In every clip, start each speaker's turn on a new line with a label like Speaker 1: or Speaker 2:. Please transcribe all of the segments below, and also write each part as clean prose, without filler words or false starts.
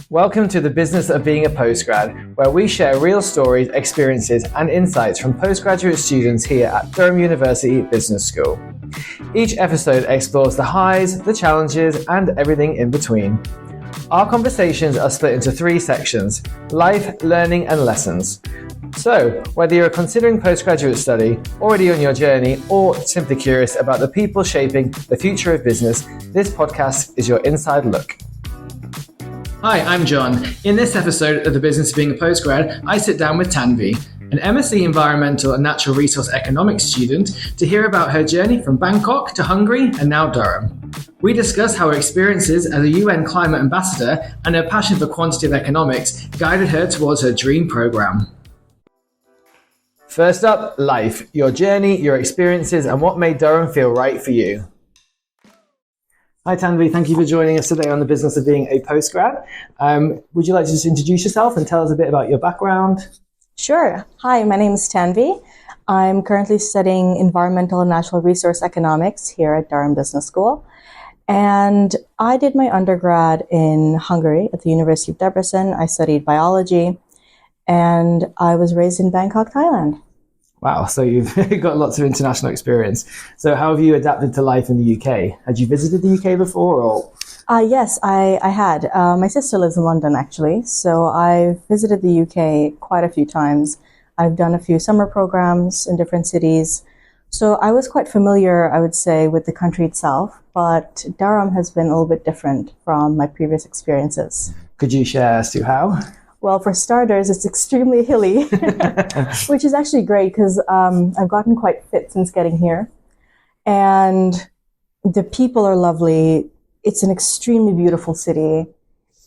Speaker 1: Welcome to the Business of Being a Postgrad, where we share real stories, experiences, and insights from postgraduate students here at Durham University Business School. Each episode explores the highs, the challenges, and everything in between. Our conversations are split into three sections: life, learning, and lessons. So, whether you're considering postgraduate study, already on your journey, or simply curious about the people shaping the future of business, this podcast is your inside look. Hi, I'm John. In this episode of The Business of Being a Postgrad, I sit down with Tanvi, an MSc Environmental and Natural Resource Economics student, to hear about her journey from Bangkok to Hungary and now Durham. We discuss how her experiences as a UN climate ambassador and her passion for quantitative economics guided her towards her dream program. First up, life, your journey, your experiences, and what made Durham feel right for you. Hi Tanvi, thank you for joining us today on The Business of Being a Postgrad. Would you like to just introduce yourself and tell us a bit about your background?
Speaker 2: Sure. Hi, my name is Tanvi. I'm currently studying Environmental and Natural Resource Economics here at Durham Business School. And I did my undergrad in Hungary at the University of Debrecen. I studied biology, and I was raised in Bangkok, Thailand.
Speaker 1: Wow, so you've got lots of international experience. So how have you adapted to life in the UK? Had you visited the UK before? Or?
Speaker 2: Yes, I had. My sister lives in London, actually. So I visited the UK quite a few times. I've done a few summer programs in different cities. So I was quite familiar, I would say, with the country itself. But Durham has been a little bit different from my previous experiences.
Speaker 1: Could you share as to how?
Speaker 2: Well, for starters, it's extremely hilly, which is actually great because I've gotten quite fit since getting here. And the people are lovely. It's an extremely beautiful city.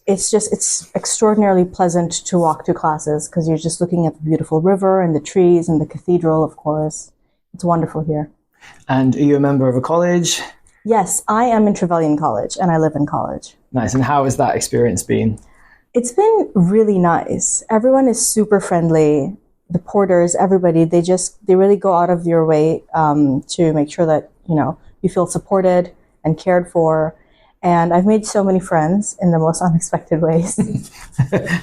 Speaker 2: It's extraordinarily pleasant to walk to classes because you're just looking at the beautiful river and the trees and the cathedral, of course. It's wonderful here. And
Speaker 1: are you a member of a college?
Speaker 2: Yes, I am in Trevelyan College and I live in college.
Speaker 1: Nice. And how has that experience been?
Speaker 2: It's been really nice. Everyone is super friendly. The porters, everybody, they really go out of your way to make sure that, you feel supported and cared for. And I've made so many friends in the most unexpected ways.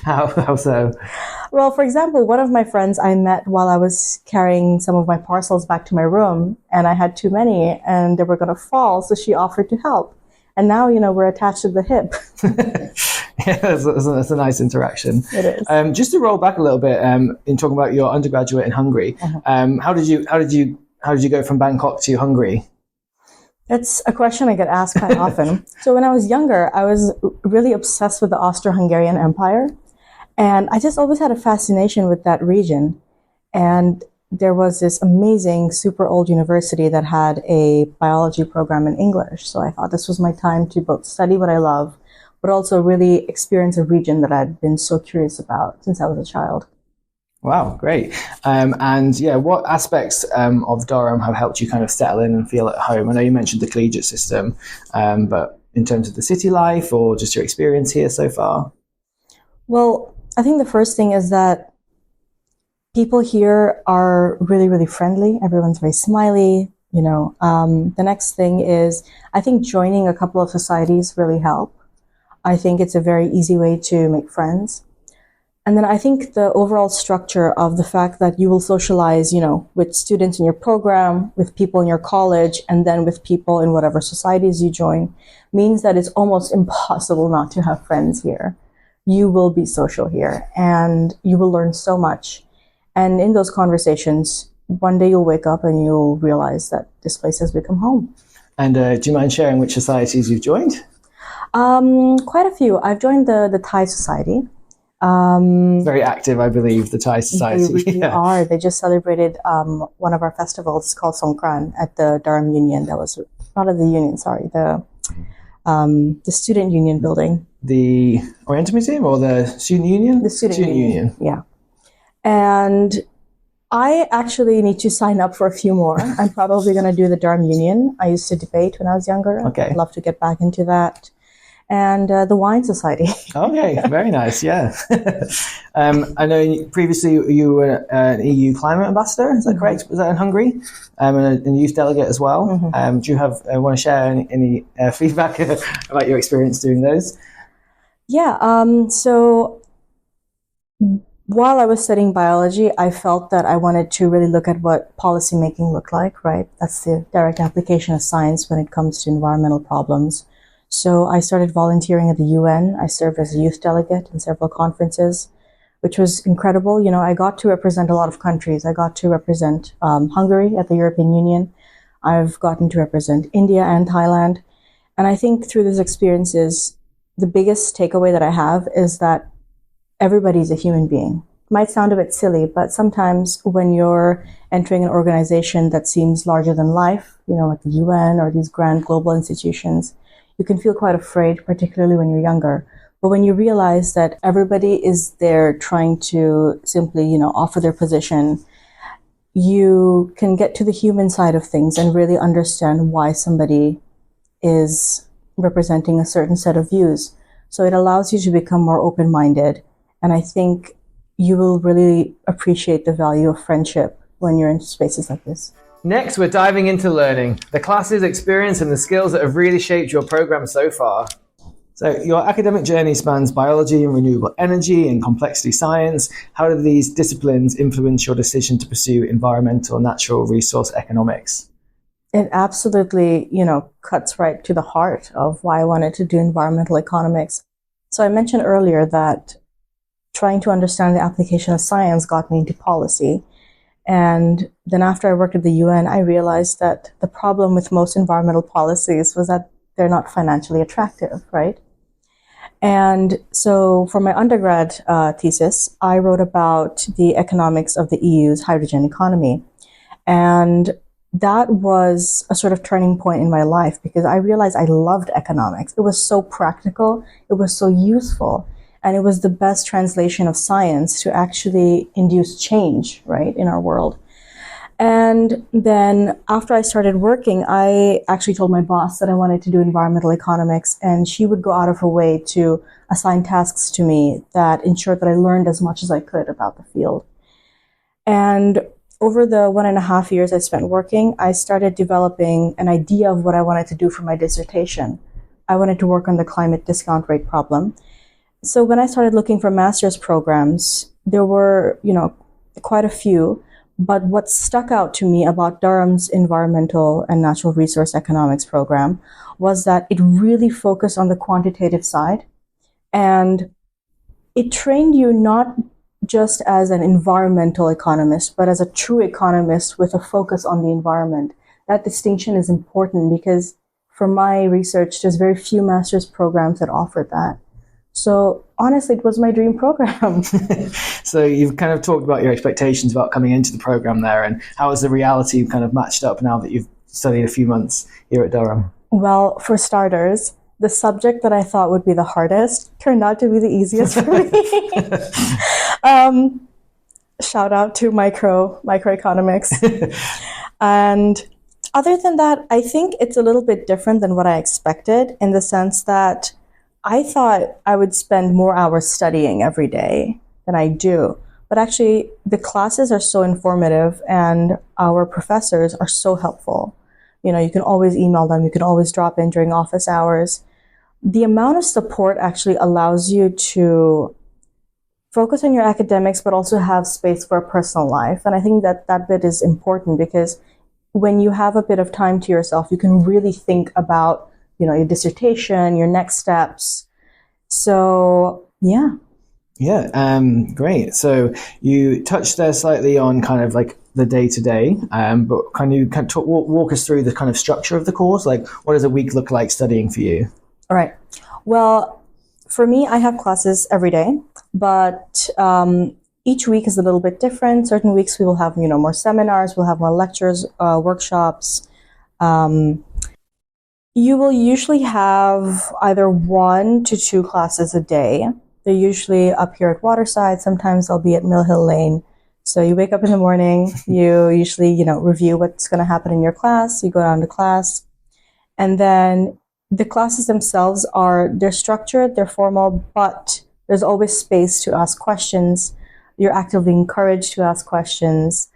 Speaker 1: How so?
Speaker 2: Well, for example, one of my friends I met while I was carrying some of my parcels back to my room, and I had too many and they were going to fall, so she offered to help. And now, we're attached to the hip.
Speaker 1: Yeah, that's a nice interaction.
Speaker 2: It is.
Speaker 1: Just to roll back a little bit, in talking about your undergraduate in Hungary, how did you go from Bangkok to Hungary?
Speaker 2: That's a question I get asked quite often. So when I was younger, I was really obsessed with the Austro-Hungarian Empire, and I just always had a fascination with that region. And there was this amazing, super old university that had a biology program in English. So I thought this was my time to both study what I love, but also really experience a region that I'd been so curious about since I was a child.
Speaker 1: Wow, great. What aspects of Durham have helped you kind of settle in and feel at home? I know you mentioned the collegiate system, but in terms of the city life or just your experience here so far?
Speaker 2: Well, I think the first thing is that people here are really, really friendly. Everyone's very smiley. The next thing is, I think joining a couple of societies really help. I think it's a very easy way to make friends. And then I think the overall structure of the fact that you will socialize, with students in your program, with people in your college, and then with people in whatever societies you join, means that it's almost impossible not to have friends here. You will be social here and you will learn so much. And in those conversations, one day you'll wake up and you'll realize that this place has become home.
Speaker 1: And do you mind sharing which societies you've joined?
Speaker 2: Quite a few. I've joined the Thai Society.
Speaker 1: Very active, I believe, the Thai Society.
Speaker 2: They really are. They just celebrated one of our festivals. It's called Songkran at the Durham Union. That was not at the Union, sorry, the Student Union building.
Speaker 1: The Oriental Museum or the Student Union?
Speaker 2: The Student Union. Yeah. And I actually need to sign up for a few more. I'm probably going to do the Durham Union. I used to debate when I was younger.
Speaker 1: Okay.
Speaker 2: I'd love to get back into that. And the Wine Society.
Speaker 1: Okay, very nice, yeah. I know previously you were an EU climate ambassador, is that correct? Was that in Hungary? And a youth delegate as well. Mm-hmm. Do you want to share any feedback about your experience doing those?
Speaker 2: Yeah. So while I was studying biology, I felt that I wanted to really look at what policymaking looked like, right? That's the direct application of science when it comes to environmental problems. So I started volunteering at the UN. I served as a youth delegate in several conferences, which was incredible. You know, I got to represent a lot of countries. I got to represent Hungary at the European Union. I've gotten to represent India and Thailand. And I think through these experiences, the biggest takeaway that I have is that everybody's a human being. It might sound a bit silly, but sometimes when you're entering an organization that seems larger than life, you know, like the UN or these grand global institutions, you can feel quite afraid, particularly when you're younger. But when you realize that everybody is there trying to simply, you know, offer their position, you can get to the human side of things and really understand why somebody is representing a certain set of views. So it allows you to become more open-minded. And I think you will really appreciate the value of friendship when you're in spaces like this.
Speaker 1: Next, we're diving into learning, the classes, experience, and the skills that have really shaped your program so far. So your academic journey spans biology and renewable energy and complexity science. How do these disciplines influence your decision to pursue environmental and natural resource economics?
Speaker 2: It absolutely, you know, cuts right to the heart of why I wanted to do environmental economics. So I mentioned earlier that trying to understand the application of science got me into policy. And then after I worked at the UN, I realized that the problem with most environmental policies was that they're not financially attractive, right? And so for my undergrad thesis, I wrote about the economics of the EU's hydrogen economy. And that was a sort of turning point in my life because I realized I loved economics. It was so practical, it was so useful, and it was the best translation of science to actually induce change, right, in our world. And then after I started working, I actually told my boss that I wanted to do environmental economics, and she would go out of her way to assign tasks to me that ensured that I learned as much as I could about the field. And over the 1.5 years I spent working, I started developing an idea of what I wanted to do for my dissertation. I wanted to work on the climate discount rate problem. So when I started looking for master's programs, there were, you know, quite a few. But what stuck out to me about Durham's environmental and natural resource economics program was that it really focused on the quantitative side. And it trained you not just as an environmental economist, but as a true economist with a focus on the environment. That distinction is important because for my research, there's very few master's programs that offer that. So honestly, it was my dream program.
Speaker 1: So you've kind of talked about your expectations about coming into the program there, and how has the reality kind of matched up now that you've studied a few months here at Durham?
Speaker 2: Well, for starters, the subject that I thought would be the hardest turned out to be the easiest for me. Shout out to microeconomics. And other than that, I think it's a little bit different than what I expected in the sense that I thought I would spend more hours studying every day than I do. But actually, the classes are so informative and our professors are so helpful. You know, you can always email them. You can always drop in during office hours. The amount of support actually allows you to focus on your academics, but also have space for a personal life. And I think that that bit is important because when you have a bit of time to yourself, you can really think about, you know, your dissertation, your next steps. So, yeah.
Speaker 1: Yeah, great. So you touched there slightly on kind of like the day-to-day, but can you walk us through the kind of structure of the course? Like, what does a week look like studying for you?
Speaker 2: All right. Well, for me, I have classes every day, but each week is a little bit different. Certain weeks we will have, you know, more seminars, we'll have more lectures, workshops. You will usually have either 1 to 2 classes a day. They're usually up here at Waterside. Sometimes they'll be at Mill Hill Lane. So you wake up in the morning, you usually, you know, review what's going to happen in your class. You go down to class. And then the classes themselves they're structured, they're formal, but there's always space to ask questions. You're actively encouraged to ask questions.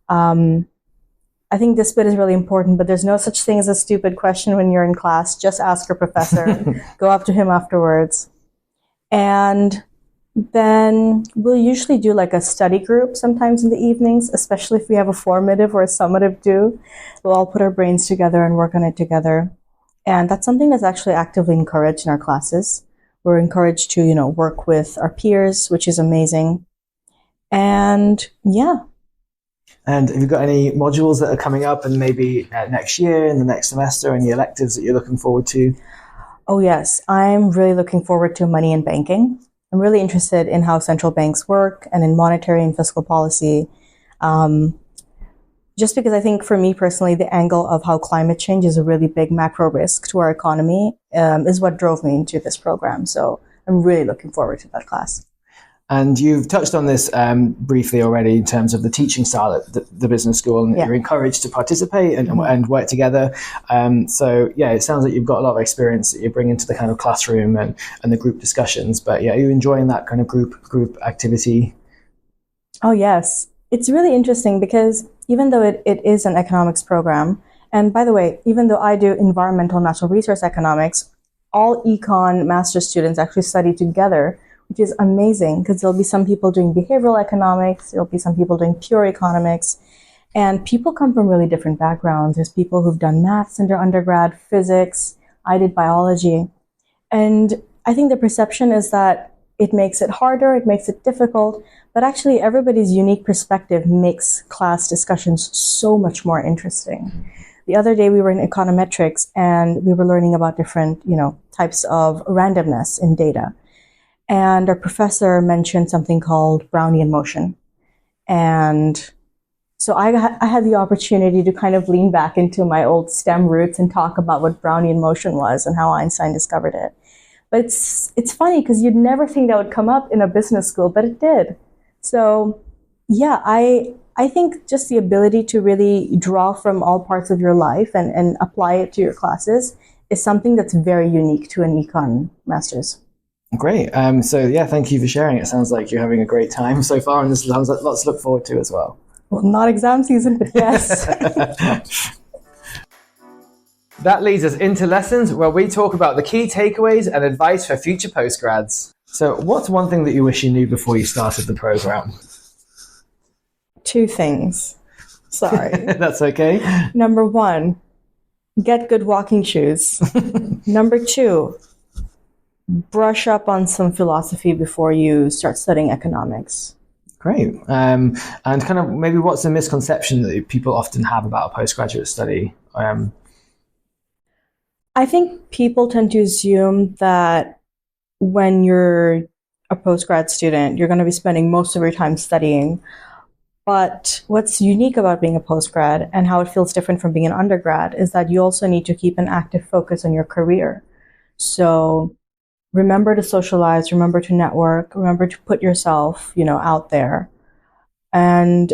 Speaker 2: I think this bit is really important, but there's no such thing as a stupid question when you're in class. Just ask your professor. Go up to him afterwards. And then we'll usually do like a study group sometimes in the evenings, especially if we have a formative or a summative due. We'll all put our brains together and work on it together. And that's something that's actually actively encouraged in our classes. We're encouraged to, work with our peers, which is amazing. And yeah.
Speaker 1: And have you got any modules that are coming up and maybe next year, in the next semester, any electives that you're looking forward to?
Speaker 2: Oh, yes. I'm really looking forward to money and banking. I'm really interested in how central banks work and in monetary and fiscal policy. Just because I think for me personally, the angle of how climate change is a really big macro risk to our economy is what drove me into this program. So I'm really looking forward to that class.
Speaker 1: And you've touched on this briefly already in terms of the teaching style at the business school, and you're encouraged to participate and work together. So yeah, it sounds like you've got a lot of experience that you bring into the kind of classroom and the group discussions. But yeah, are you enjoying that kind of group activity?
Speaker 2: Oh, yes. It's really interesting because even though it is an economics program, and by the way, even though I do environmental natural resource economics, all econ master's students actually study together, which is amazing because there'll be some people doing behavioral economics, there'll be some people doing pure economics, and people come from really different backgrounds. There's people who've done maths in their undergrad, physics, I did biology. And I think the perception is that it makes it harder, it makes it difficult, but actually everybody's unique perspective makes class discussions so much more interesting. The other day we were in econometrics and we were learning about different, types of randomness in data. And our professor mentioned something called Brownian motion. And so I had the opportunity to kind of lean back into my old STEM roots and talk about what Brownian motion was and how Einstein discovered it. But it's funny because you'd never think that would come up in a business school, but it did. So yeah, I think just the ability to really draw from all parts of your life and apply it to your classes is something that's very unique to an econ master's.
Speaker 1: Great. So yeah, thank you for sharing. It sounds like you're having a great time so far, and there's lots to look forward to as well.
Speaker 2: Well, not exam season, but yes.
Speaker 1: That leads us into lessons where we talk about the key takeaways and advice for future postgrads. So what's one thing that you wish you knew before you started the program?
Speaker 2: Two things. Sorry.
Speaker 1: That's okay.
Speaker 2: Number one, get good walking shoes. Number two, brush up on some philosophy before you start studying economics.
Speaker 1: Great. And kind of maybe what's a misconception that people often have about a postgraduate study?
Speaker 2: I think people tend to assume that when you're a postgrad student, you're going to be spending most of your time studying. But what's unique about being a postgrad and how it feels different from being an undergrad is that you also need to keep an active focus on your career. So remember to socialize, remember to network, remember to put yourself, out there. And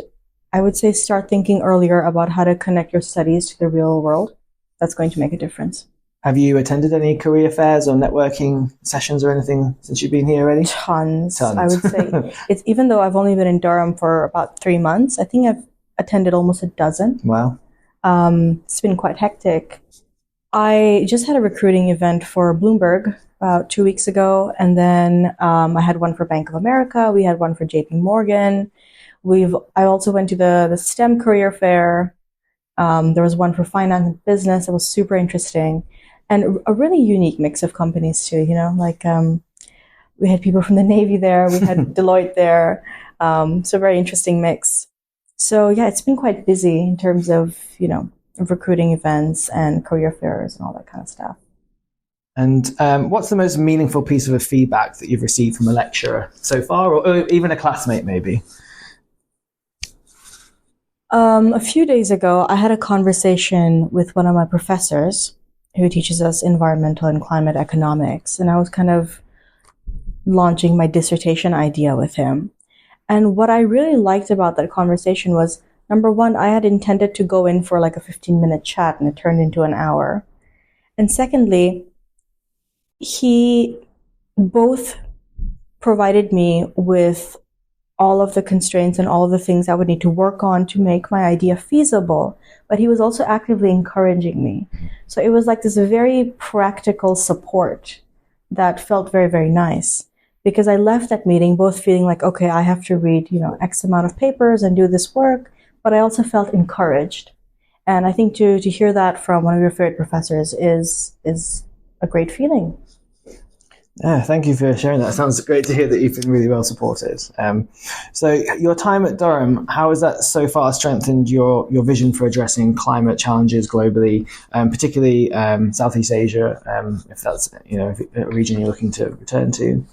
Speaker 2: I would say start thinking earlier about how to connect your studies to the real world. That's going to make a difference.
Speaker 1: Have you attended any career fairs or networking sessions or anything since you've been here already?
Speaker 2: Tons. I would say. It's even though I've only been in Durham for about 3 months, I think I've attended almost a dozen.
Speaker 1: Wow.
Speaker 2: It's been quite hectic. I just had a recruiting event for Bloomberg about 2 weeks ago, and then I had one for Bank of America. We had one for JP Morgan. I also went to the STEM career fair. There was one for finance and business. It was super interesting. And a really unique mix of companies too, we had people from the Navy there, we had Deloitte there, so very interesting mix. So yeah, it's been quite busy in terms of, of recruiting events and career fairs and all that kind of stuff.
Speaker 1: And what's the most meaningful piece of feedback that you've received from a lecturer so far, or even a classmate maybe?
Speaker 2: A few days ago, I had a conversation with one of my professors who teaches us environmental and climate economics. And I was kind of launching my dissertation idea with him. And what I really liked about that conversation was, number one, I had intended to go in for like a 15-minute chat and it turned into an hour. And secondly, he both provided me with all of the constraints and all of the things I would need to work on to make my idea feasible, but he was also actively encouraging me. So it was like this very practical support that felt very, very nice. because I left that meeting both feeling like, okay, I have to read, X amount of papers and do this work, but I also felt encouraged. And I think to hear that from one of your favorite professors is a great feeling.
Speaker 1: Yeah, thank you for sharing that. It sounds great to hear that you've been really well supported. So your time at Durham, how has that so far strengthened your vision for addressing climate challenges globally, particularly Southeast Asia, if that's a region you're looking to return to?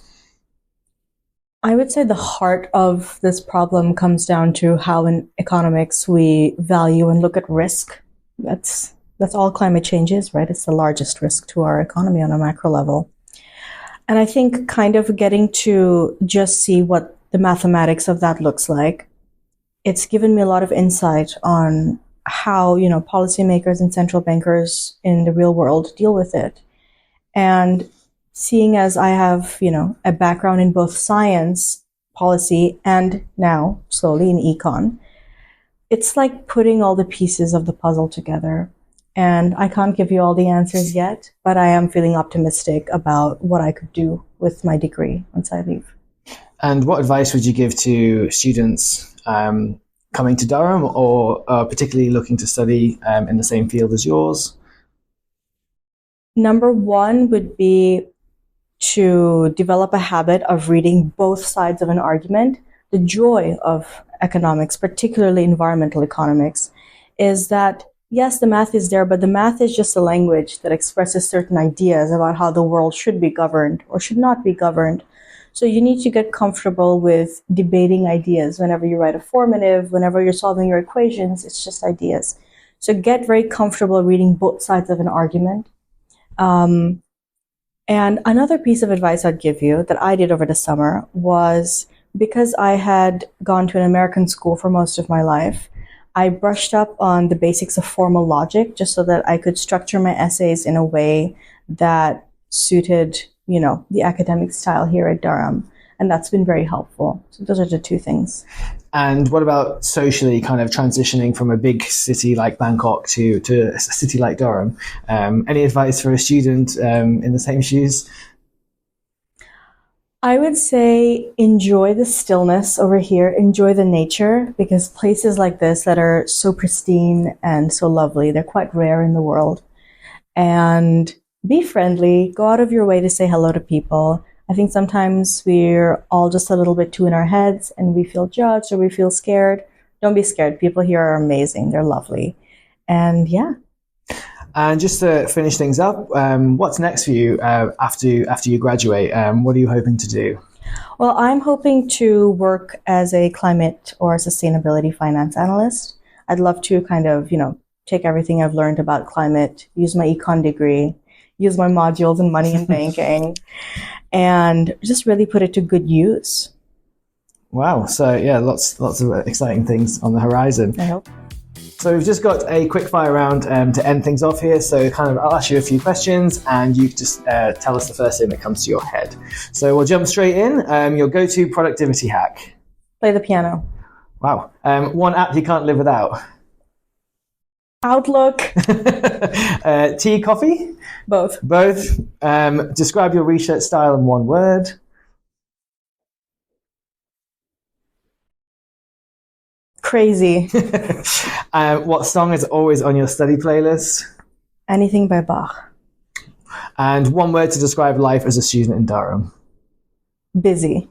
Speaker 2: I would say the heart of this problem comes down to how in economics we value and look at risk. That's all climate change is, right? It's the largest risk to our economy on a macro level. And I think kind of getting to just see what the mathematics of that looks like, it's given me a lot of insight on how, policymakers and central bankers in the real world deal with it. And seeing as I have, a background in both science, policy, and now slowly in econ, it's like putting all the pieces of the puzzle together. And I can't give you all the answers yet, but I am feeling optimistic about what I could do with my degree once I leave.
Speaker 1: And what advice would you give to students coming to Durham or particularly looking to study in the same field as yours?
Speaker 2: Number one would be to develop a habit of reading both sides of an argument. The joy of economics, particularly environmental economics, is that yes, the math is there, but the math is just a language that expresses certain ideas about how the world should be governed or should not be governed. So you need to get comfortable with debating ideas. Whenever you write a formative, whenever you're solving your equations, it's just ideas. So get very comfortable reading both sides of an argument. And another piece of advice I'd give you that I did over the summer was, because I had gone to an American school for most of my life, I brushed up on the basics of formal logic just so that I could structure my essays in a way that suited, the academic style here at Durham. And that's been very helpful. So those are the two things.
Speaker 1: And what about socially, kind of transitioning from a big city like Bangkok to a city like Durham? Any advice for a student in the same shoes?
Speaker 2: I would say enjoy the stillness over here, enjoy the nature, because places like this that are so pristine and so lovely, they're quite rare in the world. And be friendly, go out of your way to say hello to people. I think sometimes we're all just a little bit too in our heads and we feel judged or we feel scared. Don't be scared. People here are amazing. They're lovely. And yeah.
Speaker 1: And just to finish things up, what's next for you after you graduate? What are you hoping to do?
Speaker 2: Well, I'm hoping to work as a climate or sustainability finance analyst. I'd love to kind of, take everything I've learned about climate, use my econ degree, use my modules in money and banking, and just really put it to good use.
Speaker 1: Wow. So yeah, lots of exciting things on the horizon.
Speaker 2: I hope.
Speaker 1: So we've just got a quick fire round to end things off here. So I'll ask you a few questions and you just tell us the first thing that comes to your head. So we'll jump straight in. Your go-to productivity hack.
Speaker 2: Play the piano.
Speaker 1: Wow. One app you can't live without.
Speaker 2: Outlook.
Speaker 1: Tea, coffee?
Speaker 2: Both.
Speaker 1: Both. Describe your research style in one word.
Speaker 2: Crazy.
Speaker 1: What song is always on your study playlist?
Speaker 2: Anything by Bach.
Speaker 1: And one word to describe life as a student in Durham.
Speaker 2: Busy.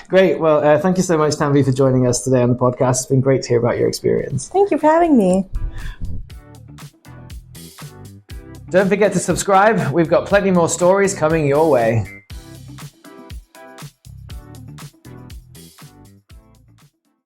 Speaker 1: Great. Well, thank you so much, Tanvi, for joining us today on the podcast. It's been great to hear about your experience.
Speaker 2: Thank you for having me.
Speaker 1: Don't forget to subscribe. We've got plenty more stories coming your way.